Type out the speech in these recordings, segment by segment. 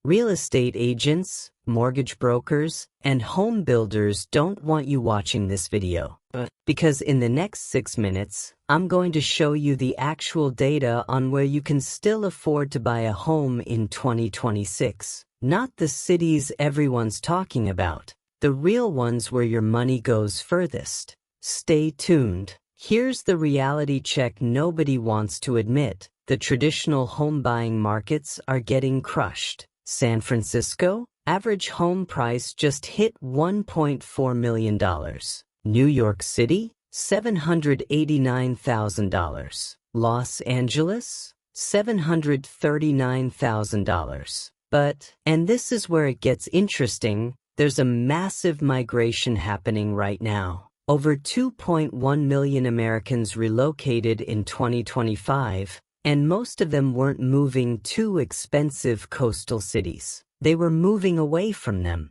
Real estate agents, mortgage brokers, and home builders don't want you watching this video. Because in the next 6 minutes, I'm going to show you the actual data on where you can still afford to buy a home in 2026. Not the cities everyone's talking about, the real ones where your money goes furthest. Stay tuned. Here's the reality check nobody wants to admit. The traditional home buying markets are getting crushed. San Francisco, average home price just hit $1.4 million. New York City, $789,000. Los Angeles, $739,000. But, and this is where it gets interesting, there's a massive migration happening right now. Over 2.1 million Americans relocated in 2025, and most of them weren't moving to expensive coastal cities. They were moving away from them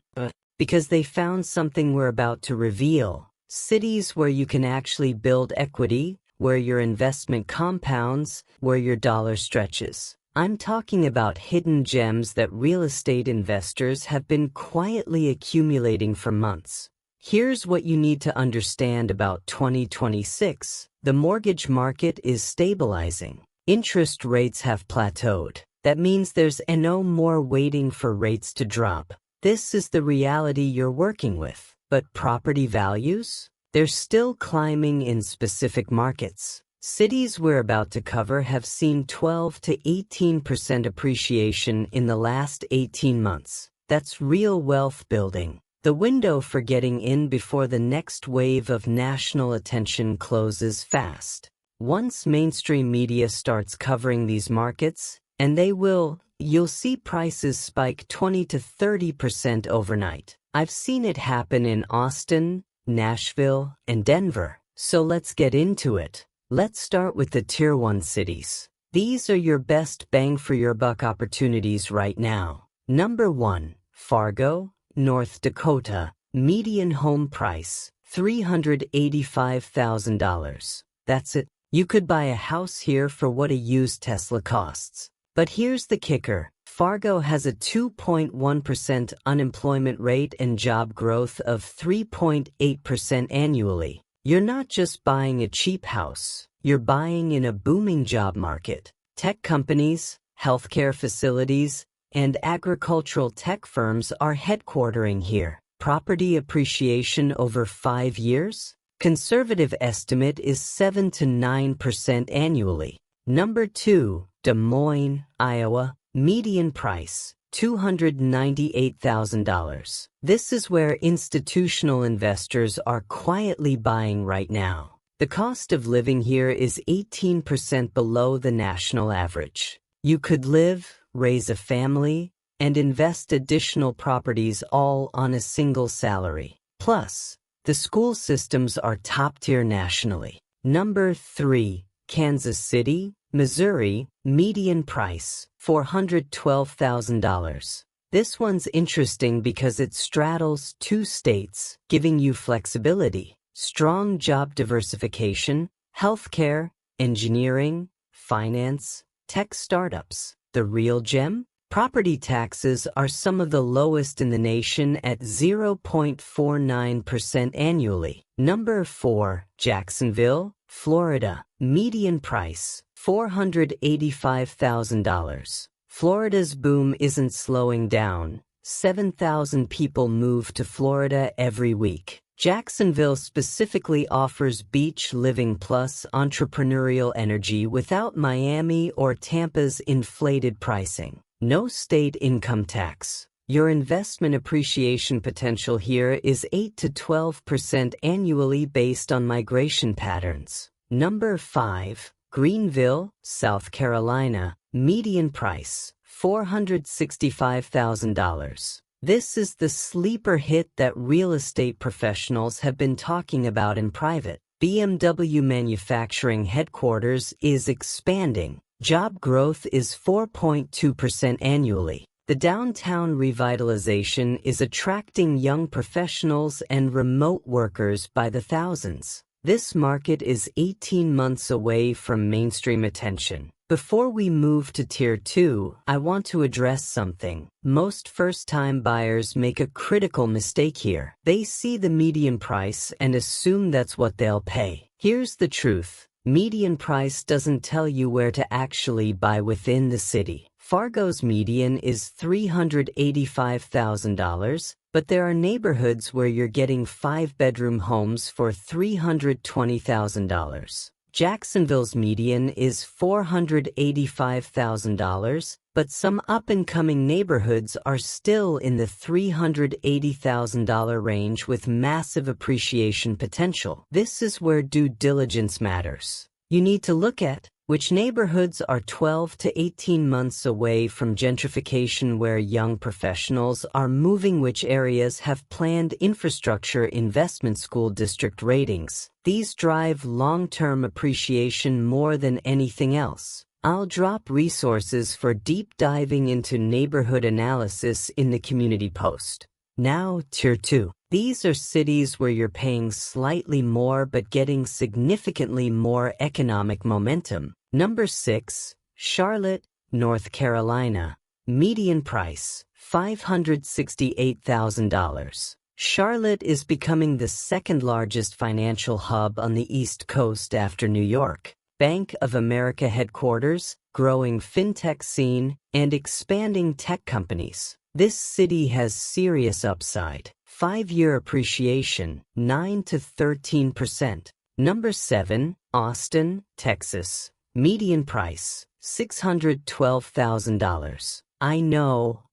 because they found something we're about to reveal. Cities where you can actually build equity, where your investment compounds, where your dollar stretches. I'm talking about hidden gems that real estate investors have been quietly accumulating for months. Here's what you need to understand about 2026. The mortgage market is stabilizing. Interest rates have plateaued. That means there's no more waiting for rates to drop. This is the reality you're working with. But property values? They're still climbing in specific markets. Cities we're about to cover have seen 12 to 18% appreciation in the last 18 months. That's real wealth building. The window for getting in before the next wave of national attention closes fast. Once mainstream media starts covering these markets, and they will, you'll see prices spike 20 to 30% overnight. I've seen it happen in Austin, Nashville, and Denver. So let's get into it. Let's start with the Tier 1 cities. These are your best bang for your buck opportunities right now. Number 1, Fargo, North Dakota. Median home price, $385,000. That's it. You could buy a house here for what a used Tesla costs. But here's the kicker. Fargo has a 2.1% unemployment rate and job growth of 3.8% annually. You're not just buying a cheap house. You're buying in a booming job market. Tech companies, healthcare facilities, and agricultural tech firms are headquartering here. Property appreciation over 5 years? Conservative estimate is 7 to 9% annually. Number 2, Des Moines, Iowa. Median price, $298,000. This is where institutional investors are quietly buying right now. The cost of living here is 18% below the national average. You could live, raise a family, and invest additional properties all on a single salary. Plus, the school systems are top tier nationally. Number 3, Kansas City, Missouri. Median price, $412,000. This one's interesting because it straddles 2 states, giving you flexibility, strong job diversification, healthcare, engineering, finance, tech startups. The real gem? Property taxes are some of the lowest in the nation at 0.49% annually. Number 4, Jacksonville, Florida. Median price, $485,000. Florida's boom isn't slowing down. 7,000 people move to Florida every week. Jacksonville specifically offers beach living plus entrepreneurial energy without Miami or Tampa's inflated pricing. No state income tax. Your investment appreciation potential here is 8 to 12% annually based on migration patterns. Number 5, Greenville, South Carolina. Median price, $465,000. This is the sleeper hit that real estate professionals have been talking about in private. BMW manufacturing headquarters is expanding. Job growth is 4.2% annually. The downtown revitalization is attracting young professionals and remote workers by the thousands. This market is 18 months away from mainstream attention, Before we move to Tier 2, I want to address something. Most first-time buyers make a critical mistake here. They see the median price and assume that's what they'll pay. Here's the truth. Median price doesn't tell you where to actually buy within the city. Fargo's median is $385,000, but there are neighborhoods where you're getting 5-bedroom homes for $320,000. Jacksonville's median is $485,000, but some up-and-coming neighborhoods are still in the $380,000 range with massive appreciation potential. This is where due diligence matters. You need to look at which neighborhoods are 12 to 18 months away from gentrification where young professionals are moving, which areas have planned infrastructure investment school district ratings. These drive long-term appreciation more than anything else. I'll drop resources for deep diving into neighborhood analysis in the community post. Now, Tier 2. These are cities where you're paying slightly more but getting significantly more economic momentum. Number 6, Charlotte, North Carolina. Median price, $568,000. Charlotte is becoming the second largest financial hub on the East Coast after New York. Bank of America headquarters, growing fintech scene, and expanding tech companies. This city has serious upside. 5-year appreciation, 9 to 13%. Number 7, Austin, Texas. Median price, $612,000. I know,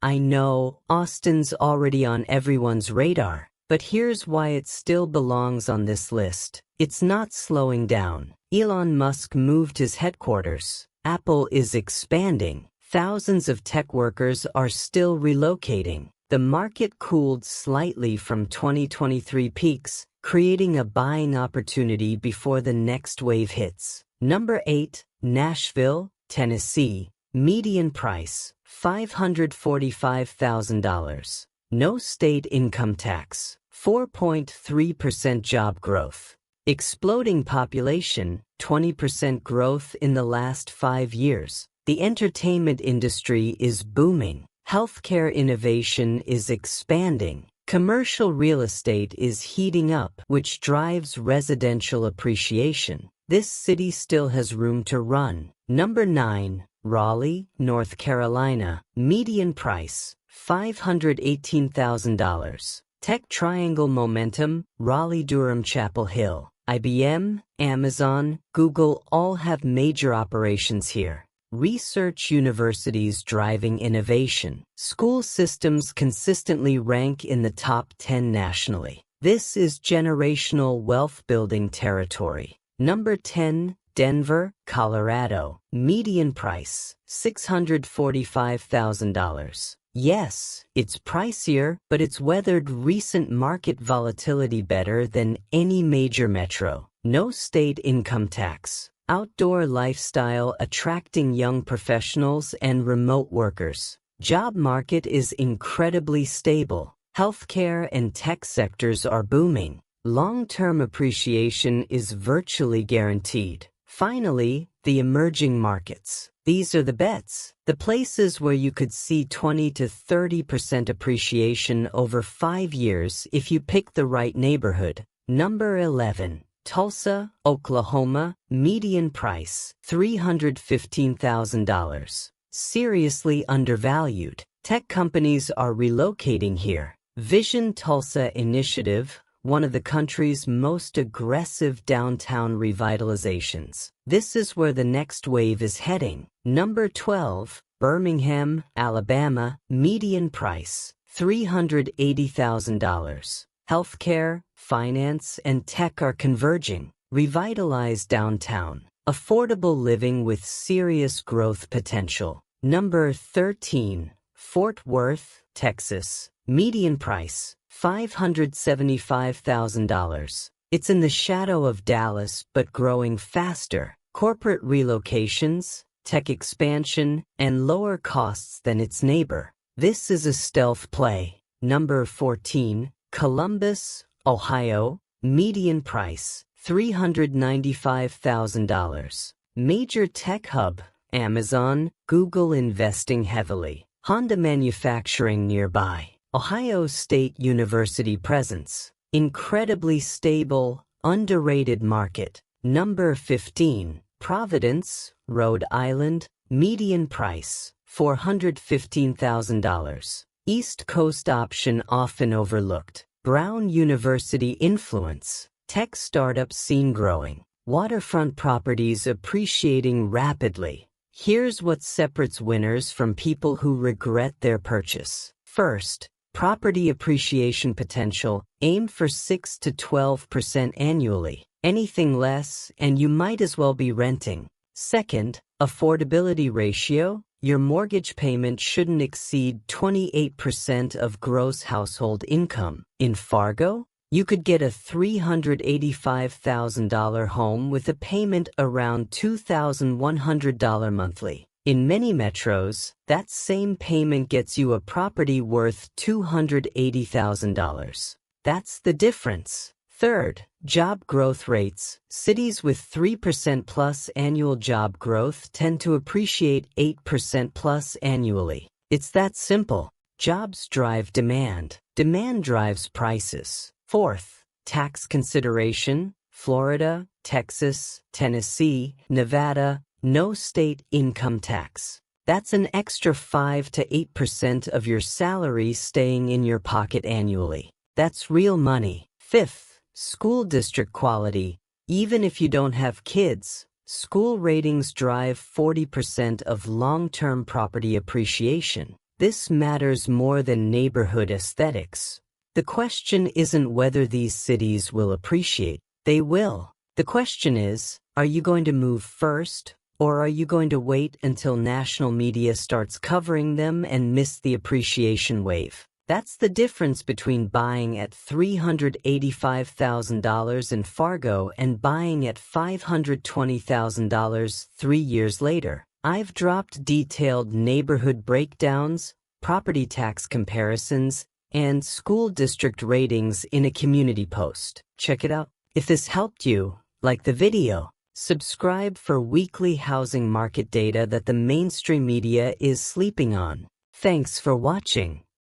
Austin's already on everyone's radar, but here's why it still belongs on this list. It's not slowing down. Elon Musk moved his headquarters. Apple is expanding. Thousands of tech workers are still relocating. The market cooled slightly from 2023 peaks, creating a buying opportunity before the next wave hits. Number 8, Nashville, Tennessee. Median price, $545,000. No state income tax. 4.3% job growth. Exploding population, 20% growth in the last 5 years. The entertainment industry is booming. Healthcare innovation is expanding. Commercial real estate is heating up, which drives residential appreciation. This city still has room to run. Number 9, Raleigh, North Carolina. Median price, $518,000. Tech triangle momentum, Raleigh-Durham, Chapel Hill. IBM, Amazon, Google all have major operations here. Research universities driving innovation. School systems consistently rank in the top 10 nationally. This is generational wealth-building territory. Number 10, Denver, Colorado. Median price, $645,000. Yes, it's pricier, but it's weathered recent market volatility better than any major metro. No state income tax. Outdoor lifestyle attracting young professionals and remote workers. Job market is incredibly stable. Healthcare and tech sectors are booming. Long-term appreciation is virtually guaranteed. Finally, the emerging markets. These are the bets. The places where you could see 20 to 30% appreciation over 5 years if you pick the right neighborhood. Number 11. Tulsa, Oklahoma. Median price, $315,000. Seriously undervalued. Tech companies are relocating here. Vision Tulsa Initiative, one of the country's most aggressive downtown revitalizations. This is where the next wave is heading. Number 12, Birmingham, Alabama. Median price, $380,000. Healthcare, finance, and tech are converging. Revitalized downtown. Affordable living with serious growth potential. Number 13, Fort Worth, Texas. Median price, $575,000. It's in the shadow of Dallas but growing faster. Corporate relocations, tech expansion, and lower costs than its neighbor. This is a stealth play. Number 14, Columbus, Ohio. Median price, $395,000. Major tech hub, Amazon, Google investing heavily. Honda manufacturing nearby. Ohio State University presence. Incredibly stable, underrated market. Number 15. Providence, Rhode Island. Median price, $415,000. East Coast option often overlooked. Brown University influence. Tech startup scene growing. Waterfront properties appreciating rapidly. Here's what separates winners from people who regret their purchase. First, property appreciation potential. Aim for 6 to 12% annually. Anything less, and you might as well be renting. Second, affordability ratio. Your mortgage payment shouldn't exceed 28% of gross household income. In Fargo, you could get a $385,000 home with a payment around $2,100 monthly. In many metros, that same payment gets you a property worth $280,000. That's the difference. Third, job growth rates. Cities with 3% plus annual job growth tend to appreciate 8% plus annually. It's that simple. Jobs drive demand. Demand drives prices. Fourth, tax consideration. Florida, Texas, Tennessee, Nevada, no state income tax. That's an extra 5 to 8% of your salary staying in your pocket annually. That's real money. Fifth, school district quality. Even if you don't have kids, school ratings drive 40% of long-term property appreciation. This matters more than neighborhood aesthetics. The question isn't whether these cities will appreciate. They will. The question is, are you going to move first, or are you going to wait until national media starts covering them and miss the appreciation wave? That's the difference between buying at $385,000 in Fargo and buying at $520,000 3 years later. I've dropped detailed neighborhood breakdowns, property tax comparisons, and school district ratings in a community post. Check it out. If this helped you, like the video. Subscribe for weekly housing market data that the mainstream media is sleeping on. Thanks for watching.